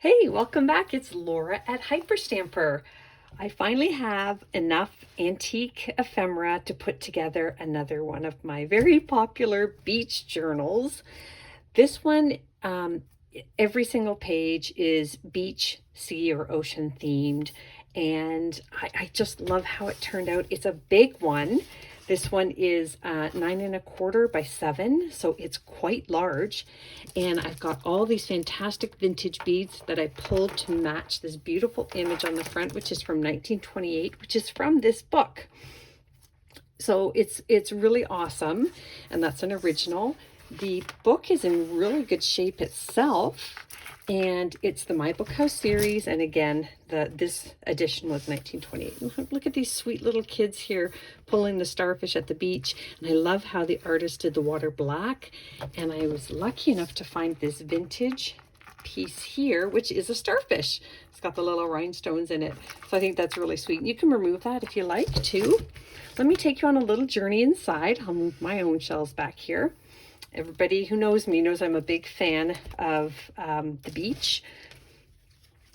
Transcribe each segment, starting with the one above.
Hey, welcome back. It's Laura at Hyperstamper. I finally have enough antique ephemera to put together another one of my very popular beach journals. This one, every single page is beach, sea, or ocean themed, and I just love how it turned out. It's a big one. This one is 9¼ by 7, so it's quite large. And I've got all these fantastic vintage beads that I pulled to match this beautiful image on the front, which is from 1928, which is from this book. So it's really awesome, and that's an original. The book is in really good shape itself, and it's the My Book House series. And again, this edition was 1928. Look at these sweet little kids here pulling the starfish at the beach. And I love how the artist did the water black. And I was lucky enough to find this vintage piece here, which is a starfish. It's got the little rhinestones in it. So I think that's really sweet. You can remove that if you like too. Let me take you on a little journey inside. I'll move my own shells back here. Everybody who knows me knows I'm a big fan of the beach.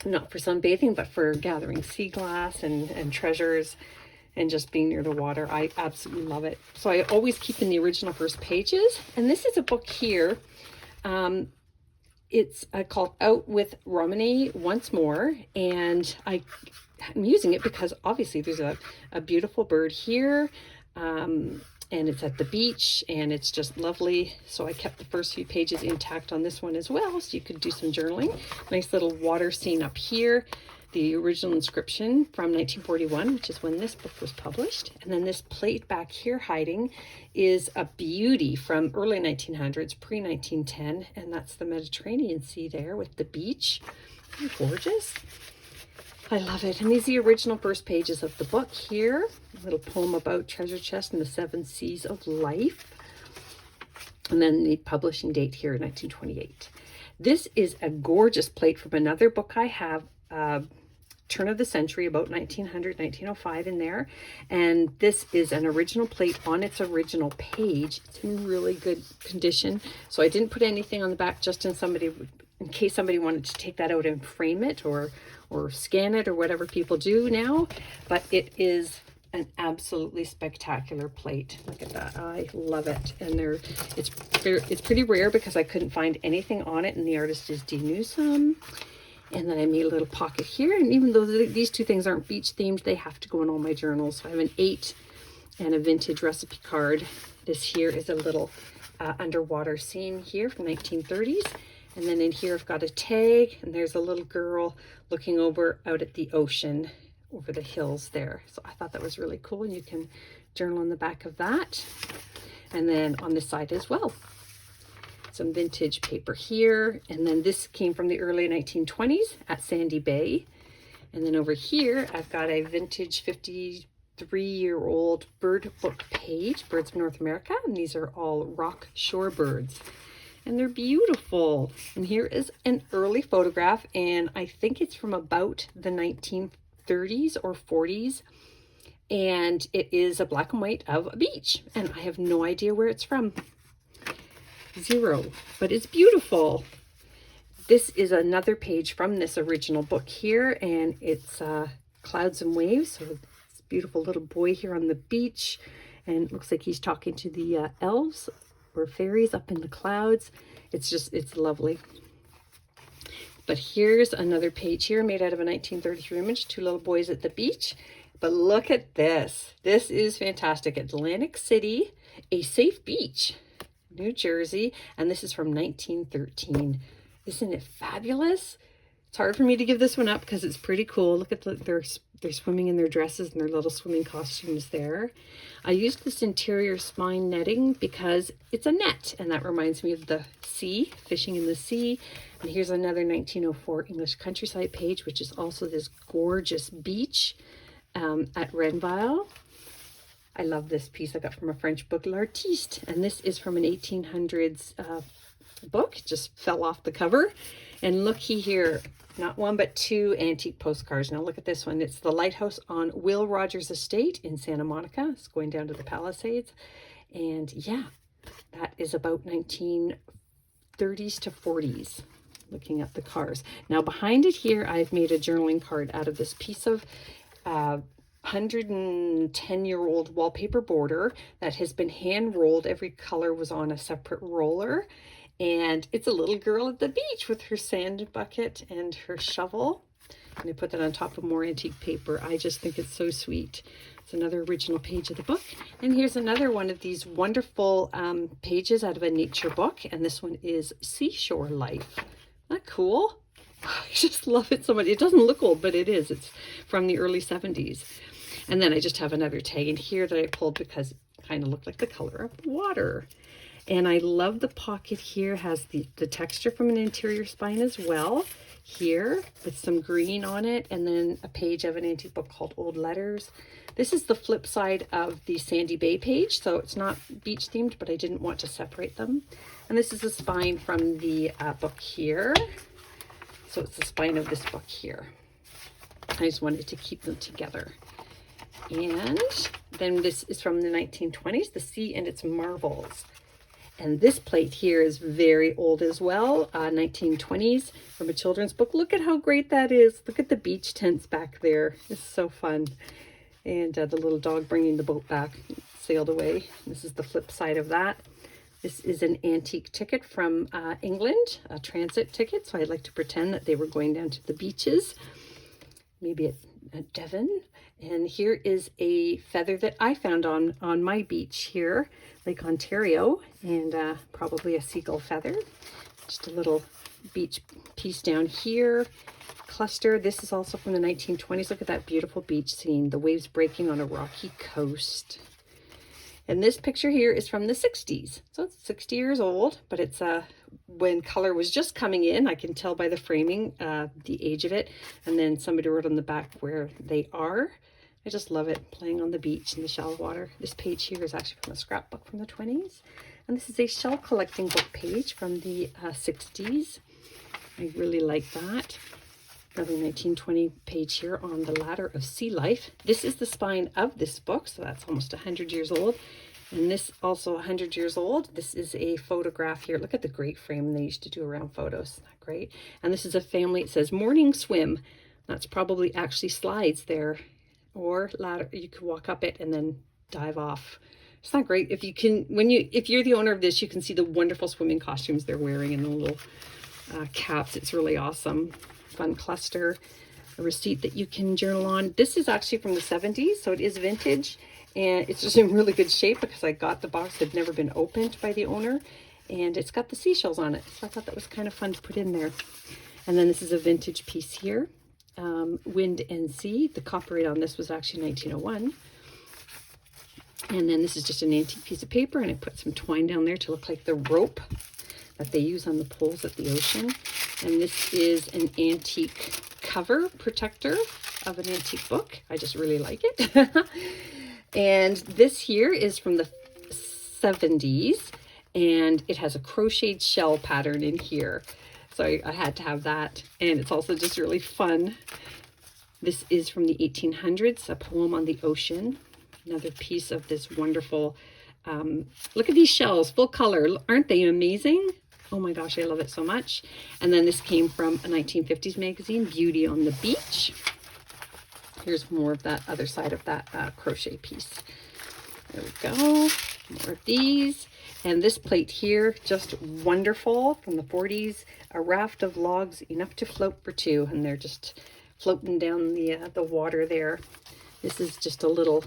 Not for sunbathing, but for gathering sea glass and treasures and just being near the water. I absolutely love it. So I always keep in the original first pages. And this is a book here. It's called Out with Romney Once More. And I'm using it because obviously there's a beautiful bird here. And it's at the beach, and it's just lovely. So I kept the first few pages intact on this one as well, so you could do some journaling. Nice little water scene up here. The original inscription from 1941, which is when this book was published. And then this plate back here hiding is a beauty from early 1900s, pre-1910, and that's the Mediterranean Sea there with the beach. Gorgeous. I love it. And these are the original first pages of the book here. A little poem about treasure chest and the 7 seas of life. And then the publishing date here, 1928. This is a gorgeous plate from another book I have, turn of the century, about 1900, 1905 in there. And this is an original plate on its original page. It's in really good condition. So I didn't put anything on the back just in case somebody wanted to take that out and frame it or scan it or whatever people do now. But it is an absolutely spectacular plate. Look at that. I love it. And it's pretty rare because I couldn't find anything on it, and the artist is D. Newsome. And then I made a little pocket here. And even though these two things aren't beach themed, they have to go in all my journals. So I have an 8 and a vintage recipe card. This here is a little underwater scene here from 1930s. And then in here I've got a tag, and there's a little girl looking over out at the ocean over the hills there. So I thought that was really cool, and you can journal on the back of that. And then on this side as well, some vintage paper here. And then this came from the early 1920s at Sandy Bay. And then over here I've got a vintage 53-year-old bird book page, Birds of North America, and these are all rock shore birds. And they're beautiful. And here is an early photograph, and I think it's from about the 1930s or 40s. And it is a black and white of a beach, and I have no idea where it's from. Zero, but it's beautiful. This is another page from this original book here, and it's Clouds and Waves. So this beautiful little boy here on the beach, and it looks like he's talking to the elves or fairies up in the clouds. It's lovely. But here's another page here made out of a 1933 image, 2 little boys at the beach. But look at this. This is fantastic. Atlantic City, a safe beach, New Jersey. And this is from 1913. Isn't it fabulous? It's hard for me to give this one up because it's pretty cool. Look at they're swimming in their dresses and their little swimming costumes there. I used this interior spine netting because it's a net, and that reminds me of the sea, fishing in the sea. And here's another 1904 English countryside page, which is also this gorgeous beach at Renville. I love this piece I got from a French book, L'Artiste, and this is from an 1800s book. It just fell off the cover. And looky here, not 1 but 2 antique postcards. Now look at this one. It's the lighthouse on Will Rogers Estate in Santa Monica. It's going down to the Palisades. And yeah, that is about 1930s to 40s. looking at the cars. Now behind it here, I've made a journaling card out of this piece of 110-year-old wallpaper border that has been hand rolled. Every color was on a separate roller. And it's a little girl at the beach with her sand bucket and her shovel. And I put that on top of more antique paper. I just think it's so sweet. It's another original page of the book. And here's another one of these wonderful pages out of a nature book. And this one is Seashore Life. Isn't that cool? I just love it so much. It doesn't look old, but it is. It's from the early 70s. And then I just have another tag in here that I pulled because it kind of looked like the color of water. And I love the pocket here. Has the texture from an interior spine as well. Here with some green on it, and then a page of an antique book called Old Letters. This is the flip side of the Sandy Bay page, so it's not beach themed, but I didn't want to separate them. And this is the spine from the book here. So it's the spine of this book here. I just wanted to keep them together. And then this is from the 1920s, The Sea and Its Marvels. And this plate here is very old as well, 1920s, from a children's book. Look at how great that is. Look at the beach tents back there. It's so fun. And the little dog bringing the boat back, sailed away. This is the flip side of that. This is an antique ticket from England, a transit ticket. So I'd like to pretend that they were going down to the beaches, maybe at Devon. And here is a feather that I found on my beach here, Lake Ontario, and probably a seagull feather. Just a little beach piece down here. Cluster. This is also from the 1920s. Look at that beautiful beach scene, the waves breaking on a rocky coast. And this picture here is from the 60s. So it's 60 years old, but it's when color was just coming in. I can tell by the framing the age of it. And then somebody wrote on the back where they are. I just love it, playing on the beach in the shallow water. This page here is actually from a scrapbook from the 20s. And this is a shell collecting book page from the 60s. I really like that. Another 1920 page here on the ladder of sea life. This is the spine of this book, so that's almost 100 years old. And this also 100 years old. This is a photograph here. Look at the great frame they used to do around photos. Isn't that great? And this is a family. It says morning swim. That's probably actually slides there, or ladder. You could walk up it and then dive off. It's not great. If you can, if you're the owner of this, you can see the wonderful swimming costumes they're wearing and the little caps. It's really awesome. Fun cluster. A receipt that you can journal on. This is actually from the 70s, so it is vintage, and it's just in really good shape because I got the box. It had never been opened by the owner, and it's got the seashells on it, so I thought that was kind of fun to put in there. And then this is a vintage piece here, Wind and Sea. The copyright on this was actually 1901. And then this is just an antique piece of paper, and I put some twine down there to look like the rope that they use on the poles at the ocean. And this is an antique cover protector of an antique book. I just really like it. And this here is from the 70s, and it has a crocheted shell pattern in here. So I had to have that. And it's also just really fun. This is from the 1800s, a poem on the ocean. Another piece of this wonderful, look at these shells, full color. Aren't they amazing? Oh my gosh, I love it so much. And then this came from a 1950s magazine, Beauty on the Beach. Here's more of that other side of that crochet piece. There we go. More of these. And this plate here, just wonderful, from the 40s. A raft of logs enough to float for two. And they're just floating down the water there. This is just a little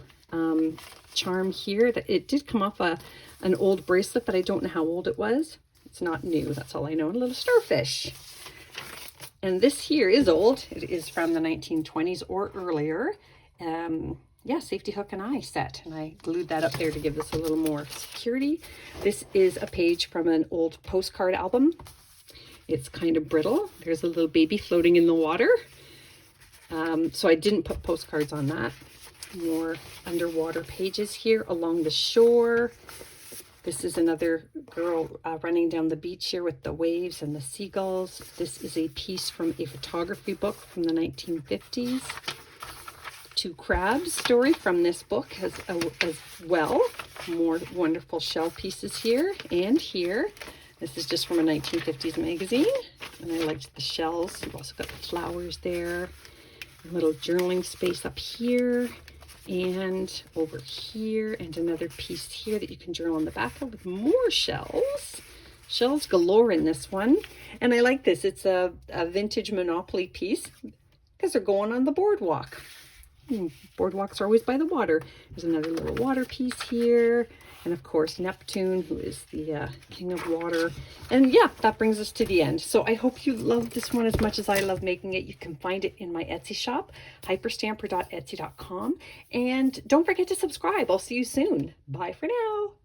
charm here. That it did come off an old bracelet, but I don't know how old it was. It's not new, that's all I know. A little starfish. And this here is old. It is from the 1920s or earlier. Yeah, safety hook and eye set. And I glued that up there to give this a little more security. This is a page from an old postcard album. It's kind of brittle. There's a little baby floating in the water. So I didn't put postcards on that. More underwater pages here along the shore. This is another girl running down the beach here with the waves and the seagulls. This is a piece from a photography book from the 1950s. Two crabs story from this book as well. More wonderful shell pieces here and here. This is just from a 1950s magazine. And I liked the shells. You've also got the flowers there. A little journaling space up here and over here, and another piece here that you can journal on the back of with more shells. Shells galore in this one. And I like this. It's a vintage Monopoly piece because they're going on the boardwalk. Boardwalks are always by the water. There's another little water piece here. And of course, Neptune, who is the king of water. And yeah, that brings us to the end. So I hope you love this one as much as I love making it. You can find it in my Etsy shop, hyperstamper.etsy.com. And don't forget to subscribe. I'll see you soon. Bye for now.